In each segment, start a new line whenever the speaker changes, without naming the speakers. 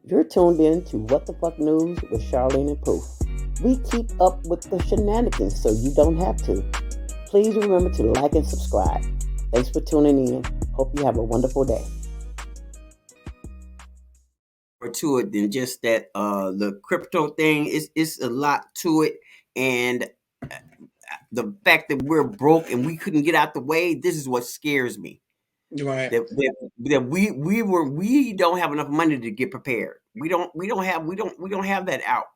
You're tuned in to What the Fuck News with Charlene and Pooh. We keep up with the shenanigans so you don't have to. Please remember to like and subscribe. Thanks for tuning in. Hope you have a wonderful day. More to it than just that the crypto thing is a lot to it, and the fact that we're broke and we couldn't get out the way, this is what scares me.
Right.
That we don't have enough money to get prepared. We don't have that out.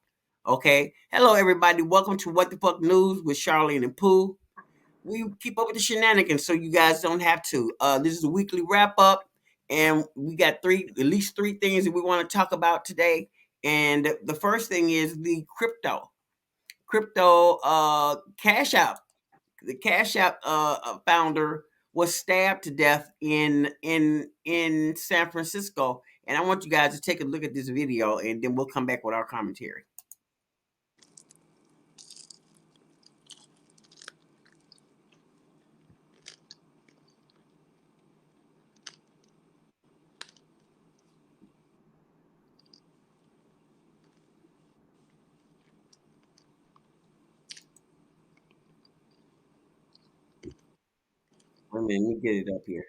Okay. Hello everybody. Welcome to What the Fuck News with Charlene and Pooh. We keep up with the shenanigans so you guys don't have to. This is a weekly wrap up, and we got at least three things that we want to talk about today. And the first thing is the crypto Cashapp. The Cashapp founder was stabbed to death in San Francisco, and I want you guys to take a look at this video, and then we'll come back with our commentary. Wait a minute, let me get it up here.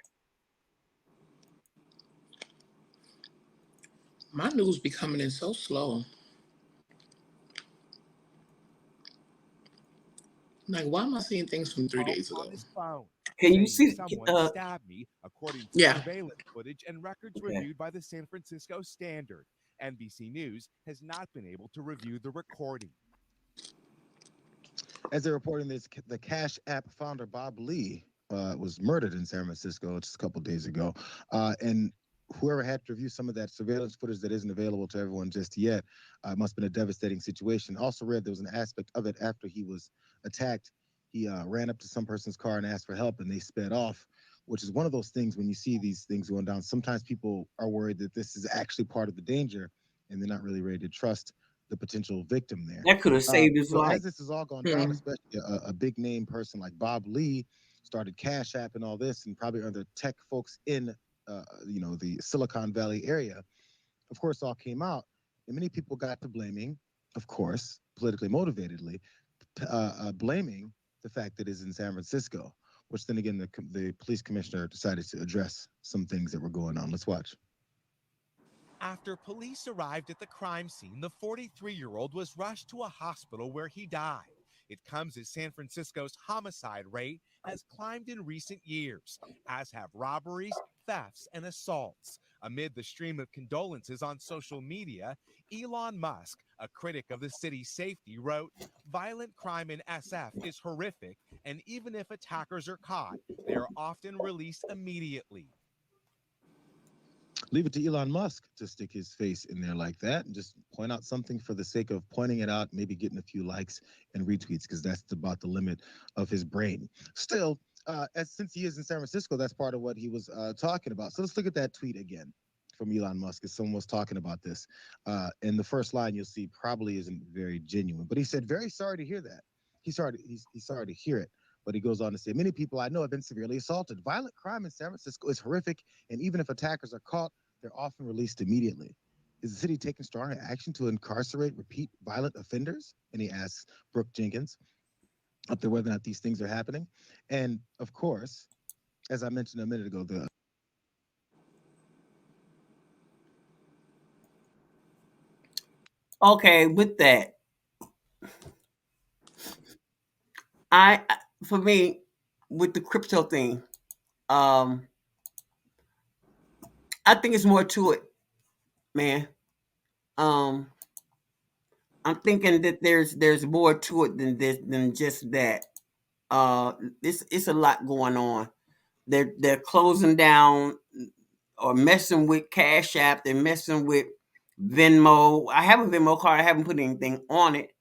My news be coming in so slow. Like, why am I seeing things from 3 days ago?
Can you see?
Someone stabbed me, according to surveillance footage and records reviewed by the San Francisco Standard. NBC News has not been able to review the recording.
As they're reporting this, the Cashapp founder Bob Lee was murdered in San Francisco just a couple days ago, and whoever had to review some of that surveillance footage that isn't available to everyone just yet, must have been a devastating situation. Also read there was an aspect of it after he was attacked. He ran up to some person's car and asked for help, and they sped off, which is one of those things when you see these things going down. Sometimes people are worried that this is actually part of the danger, and they're not really ready to trust the potential victim there.
That could have saved his life.
As this has all gone down, especially a big name person like Bob Lee started Cash App and all this, and probably other tech folks in the Silicon Valley area, of course, all came out, and many people got to blaming, of course, politically motivatedly, blaming the fact that it's in San Francisco, which then again, the police commissioner decided to address some things that were going on. Let's watch.
After police arrived at the crime scene, the 43-year-old was rushed to a hospital where he died. It comes as San Francisco's homicide rate has climbed in recent years, as have robberies, thefts, and assaults. Amid the stream of condolences on social media, Elon Musk, a critic of the city's safety, wrote, "Violent crime in SF is horrific, and even if attackers are caught, they are often released immediately."
Leave it to Elon Musk to stick his face in there like that and just point out something for the sake of pointing it out, maybe getting a few likes and retweets, because that's about the limit of his brain. Still, since he is in San Francisco, that's part of what he was talking about. So let's look at that tweet again from Elon Musk, as someone was talking about this. In the first line, you'll see probably isn't very genuine, but he said, "Very sorry to hear that." He's sorry to hear it. But he goes on to say, "Many people I know have been severely assaulted. Violent crime in San Francisco is horrific, and even if attackers are caught, they're often released immediately. Is the city taking stronger action to incarcerate repeat violent offenders?" And he asks Brooke Jenkins up there whether or not these things are happening. And of course, as I mentioned a minute ago,
Okay, with that, for me, with the crypto thing, I think it's more to it, man. I'm thinking that there's more to it than just that. It's a lot going on. They're closing down or messing with Cash App. They're messing with Venmo. I have a Venmo card. I haven't put anything on it.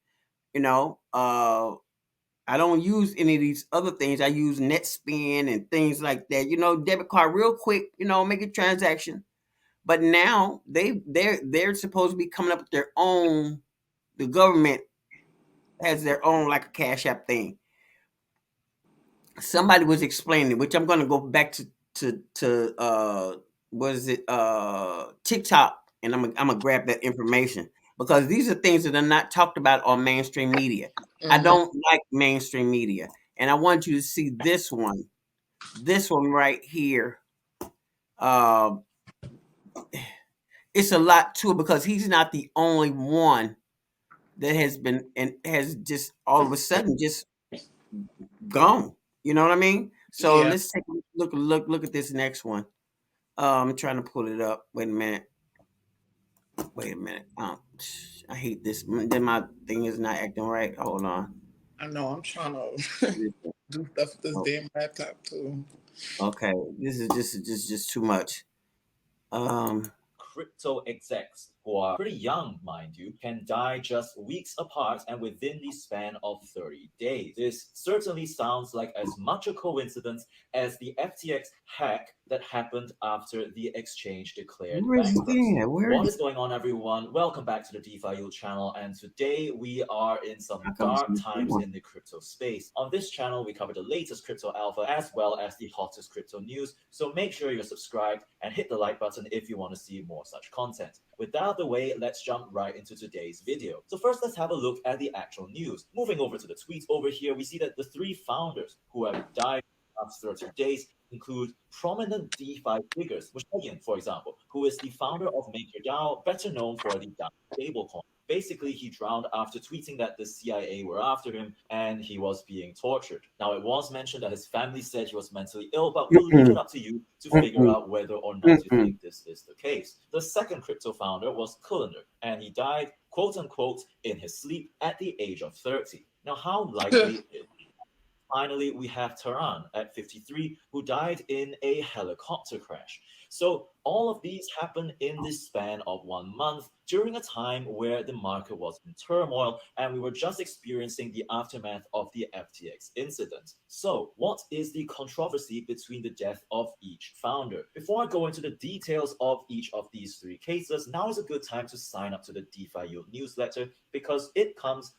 I don't use any of these other things. I use NetSpend and things like that. Debit card real quick. Make a transaction. But now they're supposed to be coming up with their own. The government has their own, like a Cash App thing. Somebody was explaining, which I'm going to go back to what is it? TikTok. and I'm gonna grab that information because these are things that are not talked about on mainstream media. I don't like mainstream media, and I want you to see this one right here. It's a lot to it because he's not the only one that has been and has just all of a sudden just gone. You know what I mean? So
Yeah.
let's take a look at this next one. I'm trying to pull it up. Wait a minute. I hate this. Then my thing is not acting right. Hold on.
I know. I'm trying to do stuff with this
Oh,
damn laptop too.
okay. This is just too much. Um,
Crypto execs, who are pretty young, mind you, can die just weeks apart and within the span of 30 days. This certainly sounds like as much a coincidence as the FTX hack that happened after the exchange declared
where's
bankruptcy.
that?
What is going on, everyone? Welcome back to the De.Fi Youth channel, and today we are in some
I thought it
dark
was
times in the crypto space. On this channel, we cover the latest crypto alpha as well as the hottest crypto news, so make sure you're subscribed and hit the like button if you want to see more such content. With that out of the way, let's jump right into today's video. So first, let's have a look at the actual news. Moving over to the tweets over here, we see that the 3 founders who have died after 30 days include prominent DeFi figures, Mushagian, for example, who is the founder of MakerDAO, better known for the DAO stablecoin. Basically, he drowned after tweeting that the CIA were after him and he was being tortured. Now, it was mentioned that his family said he was mentally ill, but we'll leave it up to you to figure out whether or not you think this is the case. The second crypto founder was Kullander, and he died, quote unquote, in his sleep at the age of 30. Now, how likely is it? Finally, we have Tehran at 53, who died in a helicopter crash. So all of these happened in the span of 1 month during a time where the market was in turmoil and we were just experiencing the aftermath of the FTX incident. So what is the controversy between the death of each founder? Before I go into the details of each of these 3 cases, now is a good time to sign up to the De.Fi Youth newsletter because it comes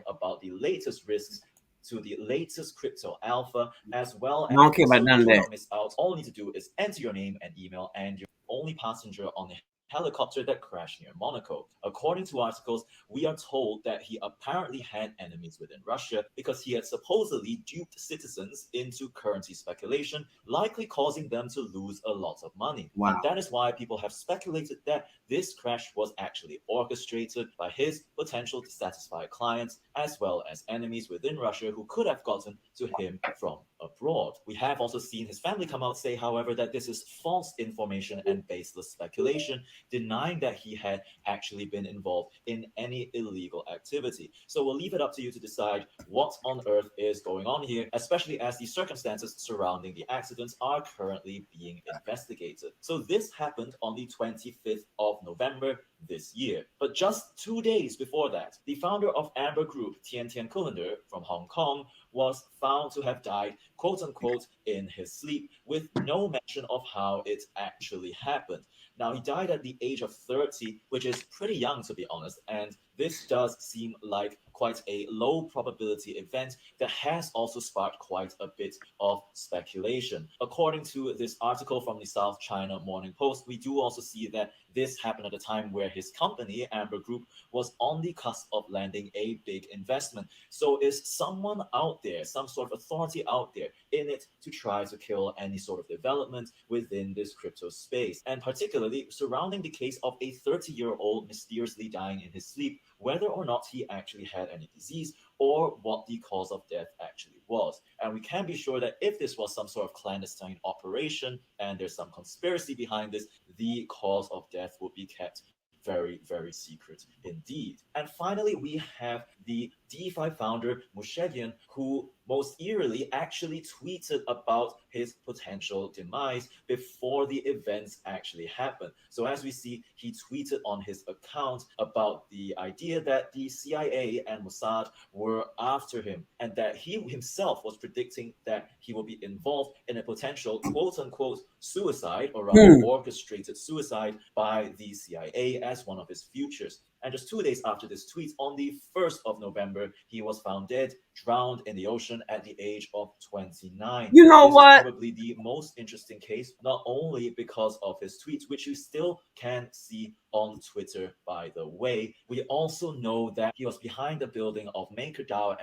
about the latest risks to the latest crypto alpha as well.
I don't care about
So
none of
do
that.
not miss out. All you need to do is enter your name and email, and you're the only passenger on the helicopter that crashed near Monaco. According to articles, we are told that he apparently had enemies within Russia because he had supposedly duped citizens into currency speculation, likely causing them to lose a lot of money.
Wow.
And that is why people have speculated that this crash was actually orchestrated by his potential dissatisfied clients as well as enemies within Russia who could have gotten to him from abroad. We have also seen his family come out say, however, that this is false information and baseless speculation, denying that he had actually been involved in any illegal activity. So we'll leave it up to you to decide what on earth is going on here, especially as the circumstances surrounding the accidents are currently being investigated. So this happened on the 25th of November this year. But just 2 days before that, the founder of Amber Group, Tian Kullander from Hong Kong, was found to have died, quote unquote, in his sleep, with no mention of how it actually happened. Now, he died at the age of 30, which is pretty young, to be honest, and this does seem like quite a low probability event that has also sparked quite a bit of speculation. According to this article from the South China Morning Post, we do also see that this happened at a time where his company, Amber Group, was on the cusp of landing a big investment. So is someone out there, some sort of authority out there in it to try to kill any sort of development within this crypto space? And particularly surrounding the case of a 30-year-old mysteriously dying in his sleep, whether or not he actually had any disease or what the cause of death actually was. And we can be sure that if this was some sort of clandestine operation and there's some conspiracy behind this, the cause of death would be kept very, very secret indeed. And finally, we have the De.Fi founder, Mushagian, who most eerily actually tweeted about his potential demise before the events actually happened. So as we see, he tweeted on his account about the idea that the CIA and Mossad were after him and that he himself was predicting that he will be involved in a potential quote-unquote suicide or rather orchestrated suicide by the CIA as one of his futures. And just 2 days after this tweet, on the 1st of November, he was found dead, drowned in the ocean keromotion at the age of 29.
You know
This
what?
is probably the most interesting case, not only because of his tweets, which you still can see on Twitter, by the way. We also know that he was behind the building of MakerDAO.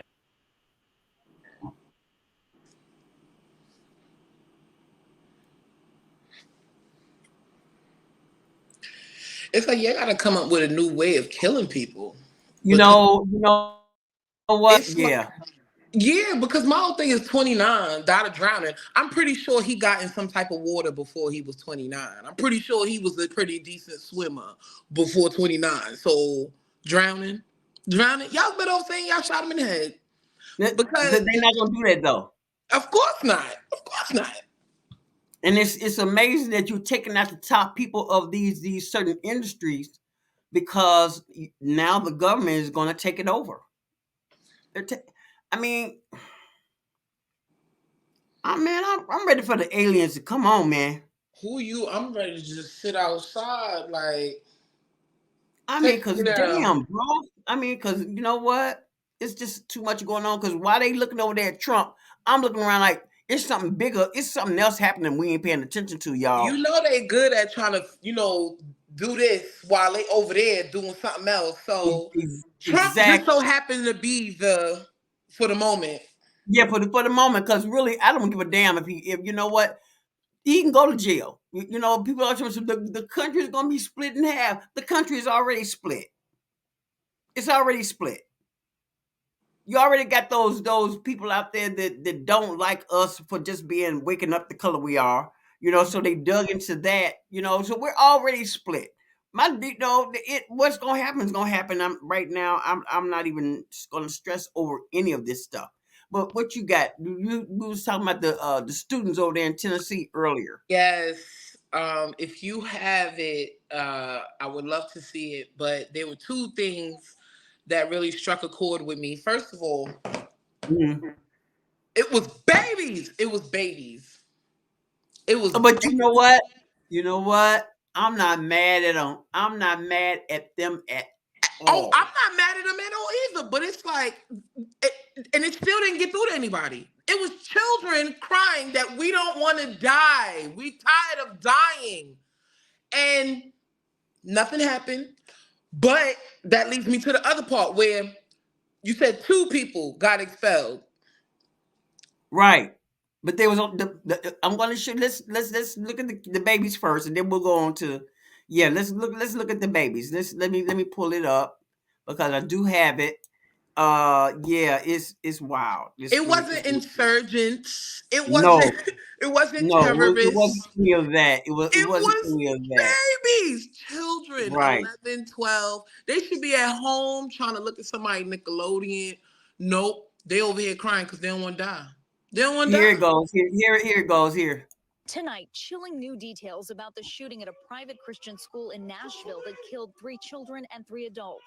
It's like you gotta come up with a new way of killing people.
You
Because
know what?
it's
Yeah.
like, yeah, because my whole thing is 29, died of drowning. I'm pretty sure he got in some type of water before he was 29. I'm pretty sure he was a pretty decent swimmer before 29. So drowning. Y'all better off saying y'all shot him in the head. Because
They're not gonna do that though.
of course not. Of course not.
And it's amazing that you're taking out the top people of these certain industries, because now the government is going to take it over. I mean, I'm ready for the aliens to come on, man.
Who you? I'm ready to just sit outside, like.
I mean,
Take
because
it down.
damn, bro. I mean, because you know what? It's just too much going on. Because while they looking over there at Trump, I'm looking around like it's something bigger. It's something else happening we ain't paying attention to, y'all.
You know they good at trying to, do this while they over there doing something else. So Trump just so happened to be for the moment.
Yeah, for the moment, because really, I don't give a damn if you know what, he can go to jail. You know, people are saying the country is going to be split in half. The country is already split. It's already split. You already got those people out there that don't like us for just waking up the color we are. You know, so they dug into that. You know, so we're already split. What's going to happen is going to happen. Right now. I'm not even going to stress over any of this stuff. But what you got? We was talking about the students over there in Tennessee earlier.
Yes. If you have it, I would love to see it. But there were two things that really struck a chord with me. First of all, it was babies. It was babies. It was.
But you know what? You know what? I'm not mad at them. I'm not mad at them at all.
Oh, I'm not mad at them at all either. But it's like, and it still didn't get through to anybody. It was children crying that we don't want to die. We tired of dying. And nothing happened. But that leads me to the other part where you said 2 people got expelled.
Right. But there was I'm going to show. Let's look at the babies first, and then we'll go on to Let's look at the babies. Let me pull it up because I do have it. It's wild.
It wasn't insurgents. It wasn't.
No.
It wasn't
No,
terrorists.
it wasn't any of that. It wasn't any of that.
Babies, children,
Right.
11, 12. They should be at home trying to look at somebody Nickelodeon. Nope, they over here crying because they don't want to die. They don't want to die.
Here it goes. Here it goes. Here.
Tonight, chilling new details about the shooting at a private Christian school in Nashville that killed 3 children and 3 adults.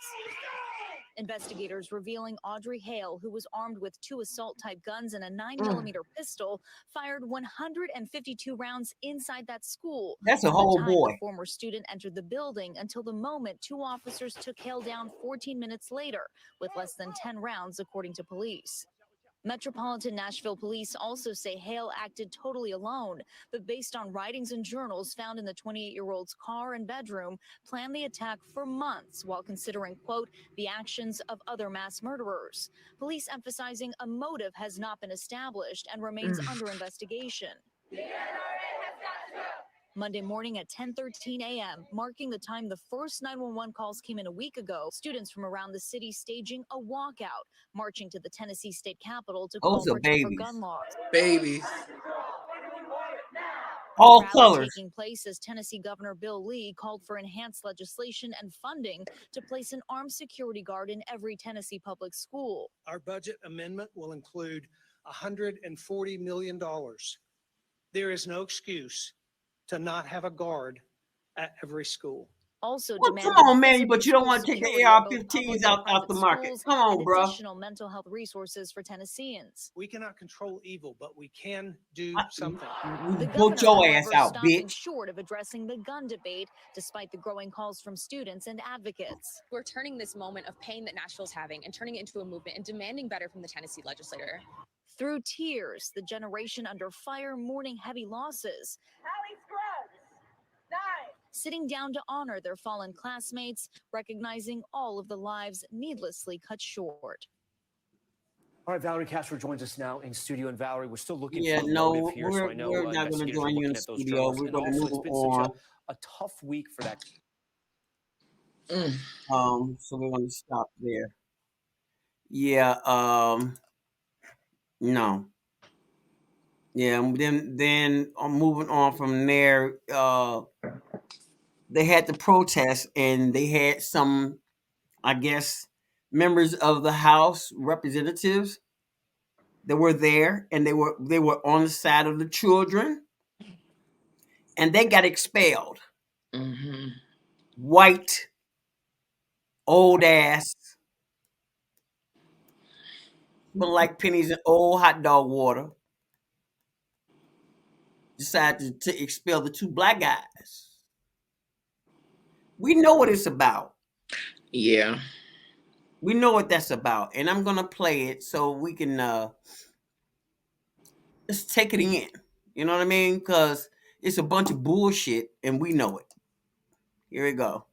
Investigators revealing Audrey Hale, who was armed with 2 assault-type guns and a 9mm pistol, fired 152 rounds inside that school.
That's a whole boy.
The former student entered the building until the moment 2 officers took Hale down 14 minutes later, with less than 10 rounds, according to police. Metropolitan Nashville police also say Hale acted totally alone, but based on writings and journals found in the 28-year-old's car and bedroom, planned the attack for months while considering, quote, the actions of other mass murderers. Police emphasizing a motive has not been established and remains under investigation. Monday morning at 10:13 a.m., marking the time the first 911 calls came in a week ago, students from around the city staging a walkout, marching to the Tennessee state capitol to call for tougher gun laws.
Babies.
All colors.
Taking place as Tennessee Governor Bill Lee called for enhanced legislation and funding to place an armed security guard in every Tennessee public school.
Our budget amendment will include $140 million. There is no excuse to not have a guard at every school.
Also,
come on, man, but you don't want to take the AR-15s out the market. Come on, bro.
Additional mental health resources for Tennesseans.
We cannot control evil, but we can do something.
Vote your ass out, bitch.
Short of addressing the gun debate, despite the growing calls from students and advocates.
We're turning this moment of pain that Nashville's having and turning it into a movement and demanding better from the Tennessee legislator.
Through tears, the generation under fire mourning heavy losses. Sitting down to honor their fallen classmates, recognizing all of the lives needlessly cut short.
All right, Valerie Castro joins us now in studio. And Valerie, we're still looking
Yeah,
for the
no,
motive here. So I know
we're not going to
investigators are
join you in
looking
the
at those
studio.
journalists.
We're
And
going to
also,
move
it's been
on.
such a tough week for that.
So we're going to stop there. Yeah. No. Yeah. Then moving on from there. They had the protest, and they had some, I guess, members of the House representatives that were there, and they were on the side of the children, and they got expelled.
Mm-hmm.
White, old ass, smell like pennies and old hot dog water, decided to expel the two black guys. We know what it's about.
Yeah.
We know what that's about, and I'm gonna play it so we can just take it in. You know what I mean? Because it's a bunch of bullshit, and we know it. Here we go.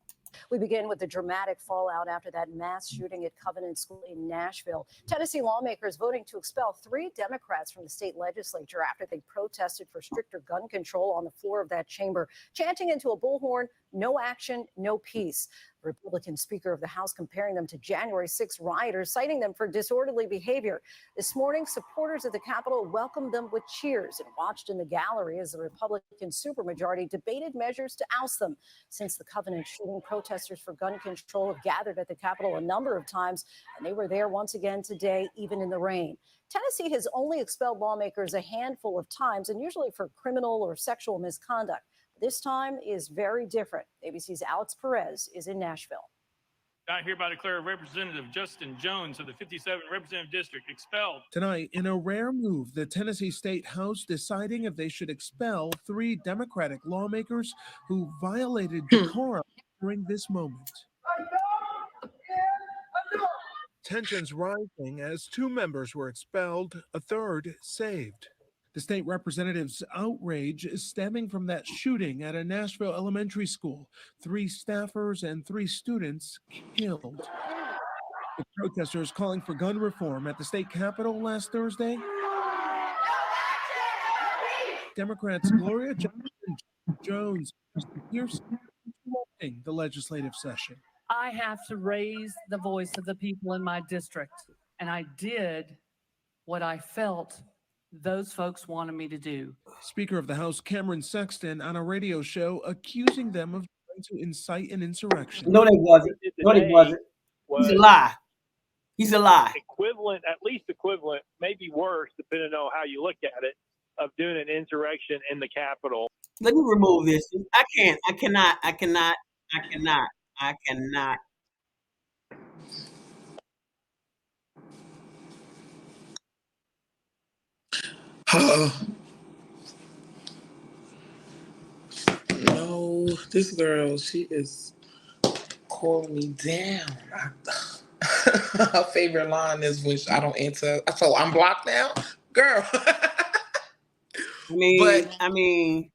We begin with the dramatic fallout after that mass shooting at Covenant School in Nashville. Tennessee lawmakers voting to expel 3 Democrats from the state legislature after they protested for stricter gun control on the floor of that chamber, chanting into a bullhorn, "No action, no peace." The Republican Speaker of the House comparing them to January 6 rioters, citing them for disorderly behavior. This morning, supporters of the Capitol welcomed them with cheers and watched in the gallery as the Republican supermajority debated measures to oust them. Since the Covenant shooting, protesters for gun control have gathered at the Capitol a number of times, and they were there once again today, even in the rain. Tennessee has only expelled lawmakers a handful of times, and usually for criminal or sexual misconduct. This time is very different. ABC's Alex Perez is in Nashville.
I hereby declare Representative Justin Jones of the 57th Representative District expelled.
Tonight, in a rare move, the Tennessee State House deciding if they should expel 3 Democratic lawmakers who violated decorum during this moment. Tensions rising as 2 members were expelled, a third saved. The state representative's outrage is stemming from that shooting at a Nashville elementary school. 3 staffers and 3 students killed. The protesters calling for gun reform at the state capitol last Thursday. Democrats Gloria Jones interrupting the legislative session.
I have to raise the voice of the people in my district, and I did what I felt those folks wanted me to do.
Speaker of the House Cameron Sexton on a radio show accusing them of trying to incite an insurrection.
No, they wasn't. No, they wasn't. He's a lie. He's a lie.
Equivalent, at least equivalent, maybe worse, depending on how you look at it, of doing an insurrection in the Capitol.
Let me remove this. I cannot.
No, this girl, she is calling me down. Her favorite line is when I don't answer. So I'm blocked now? Girl.
I mean,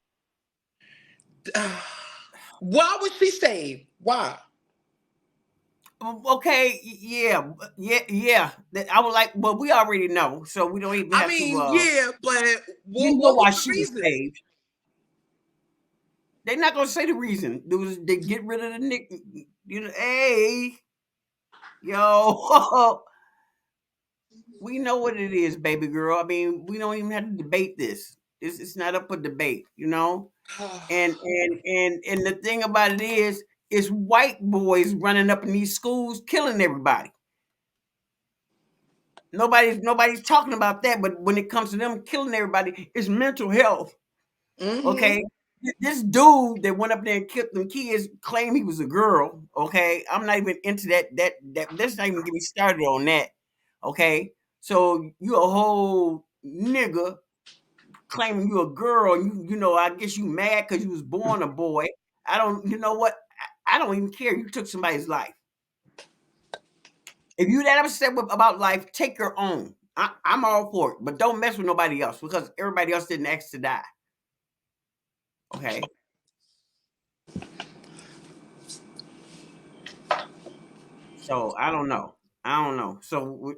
why was she saved? Why?
Okay, yeah. I was like, well, we already know, so we don't even have to.
Yeah, but
we know why she was saved. They're not gonna say the reason. They get rid of the nick. You know, hey, yo, we know what it is, baby girl. I mean, we don't even have to debate this. It's not up for debate, you know. And the thing about it is, it's white boys running up in these schools, killing everybody. Nobody's talking about that, but when it comes to them killing everybody, it's mental health. Mm-hmm. Okay, this dude that went up there and killed them kids claimed he was a girl. Okay, I'm not even into that. Let's not even get me started on that. Okay, so you a whole nigga claiming you a girl, and you know, I guess you mad because you was born a boy. You know what? I don't even care. You took somebody's life. If you that upset about life, take your own. I'm all for it, but don't mess with nobody else because everybody else didn't ask to die. Okay. So I don't know. So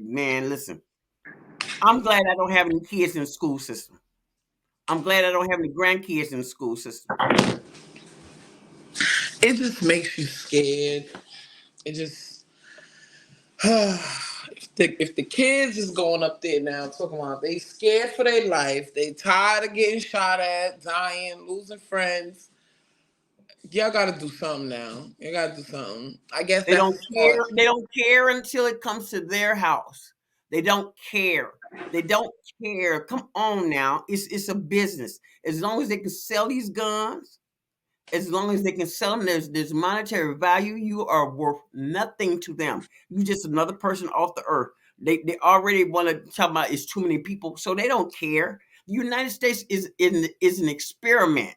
man, listen. I'm glad I don't have any kids in the school system. I'm glad I don't have any grandkids in the school system.
It just makes you scared. It just if the kids is going up there now talking about they scared for their life, they tired of getting shot at, dying, losing friends. Y'all gotta do something now. You gotta do something. I guess
They
that's
don't care. They don't care until it comes to their house. They don't care. They don't care. Come on now. It's a business. As long as they can sell these guns, as long as they can sell them, there's monetary value. You are worth nothing to them. You're just another person off the earth. They already want to talk about it's too many people, so they don't care. The United States is an experiment.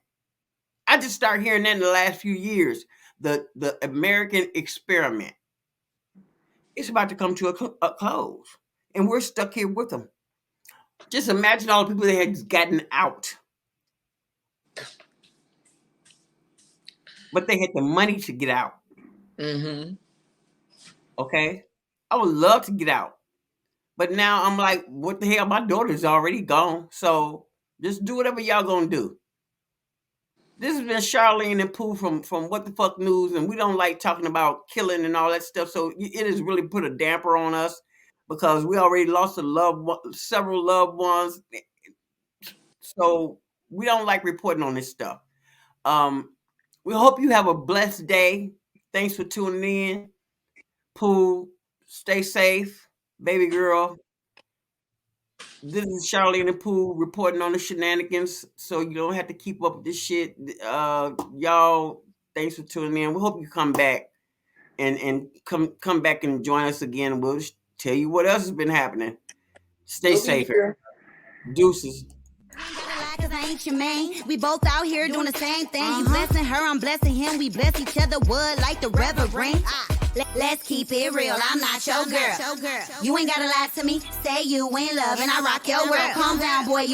I just started hearing that in the last few years. The American experiment. It's about to come to a close, and we're stuck here with them. Just imagine all the people that had gotten out, but they had the money to get out.
Mm-hmm.
Okay, I would love to get out, but now I'm like, what the hell? My daughter's already gone, so just do whatever y'all gonna do. This has been Charlene and Pooh from What the Fuck News, and we don't like talking about killing and all that stuff. So it has really put a damper on us because we already lost several loved ones. So we don't like reporting on this stuff. We hope you have a blessed day. Thanks for tuning in. Pooh, stay safe, baby girl. This is Charlene and Pooh reporting on the shenanigans, so you don't have to keep up with this shit. Y'all, thanks for tuning in. We hope you come back and come back and join us again. We'll tell you what else has been happening. Stay safe. Deuces.
Cause I ain't your main. We both out here doing the same thing. You blessing her, I'm blessing him. We bless each other, wood like the reverend. Let's keep it real, I'm not your girl. You ain't gotta lie to me. Say you ain't love and I rock your world. Calm down, boy.